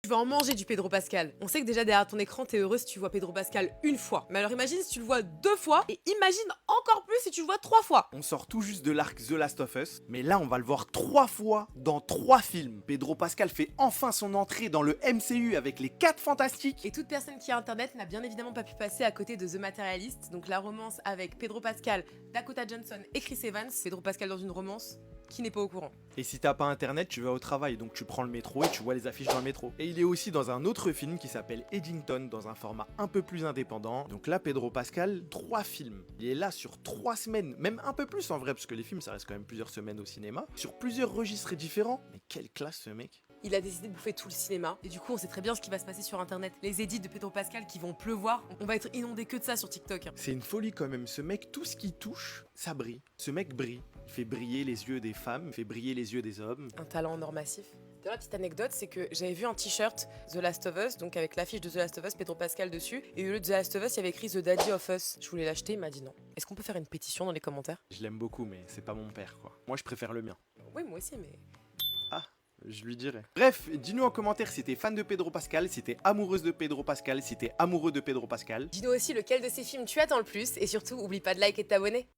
Tu vas en manger du Pedro Pascal. On sait que déjà derrière ton écran, t'es heureux si tu vois Pedro Pascal une fois. Mais alors imagine si tu le vois 2 fois, et imagine encore plus si tu le vois 3 fois. On sort tout juste de l'arc The Last of Us, mais là on va le voir 3 fois dans 3 films. Pedro Pascal fait enfin son entrée dans le MCU avec les 4 Fantastiques. Et toute personne qui a internet n'a bien évidemment pas pu passer à côté de The Materialist, donc la romance avec Pedro Pascal, Dakota Johnson et Chris Evans. Pedro Pascal dans une romance, qui n'est pas au courant. Et si t'as pas internet, tu vas au travail, donc tu prends le métro et tu vois les affiches dans le métro. Et il est aussi dans un autre film qui s'appelle Eddington, dans un format un peu plus indépendant. Donc là, Pedro Pascal, 3 films. Il est là sur 3 semaines, même un peu plus en vrai, parce que les films, ça reste quand même plusieurs semaines au cinéma, sur plusieurs registres différents. Mais quelle classe ce mec! Il a décidé de bouffer tout le cinéma, et du coup on sait très bien ce qui va se passer sur internet. Les edits de Pedro Pascal qui vont pleuvoir, on va être inondé que de ça sur TikTok. C'est une folie quand même, ce mec, tout ce qu'il touche, ça brille. Ce mec brille. Il fait briller les yeux des femmes, il fait briller les yeux des hommes. Un talent en or massif. D'ailleurs, la petite anecdote, c'est que j'avais vu un t-shirt The Last of Us, donc avec l'affiche de The Last of Us, Pedro Pascal dessus, et au lieu de The Last of Us, il y avait écrit The Daddy of Us. Je voulais l'acheter, il m'a dit non. Est-ce qu'on peut faire une pétition dans les commentaires? Je l'aime beaucoup, mais c'est pas mon père, quoi. Moi, je préfère le mien. Oui, moi aussi, mais... Ah, je lui dirai. Bref, dis-nous en commentaire si t'es fan de Pedro Pascal, si t'es amoureuse de Pedro Pascal, si t'es amoureux de Pedro Pascal. Dis-nous aussi lequel de ces films tu attends le plus, et surtout, oublie pas de like et de t'abonner.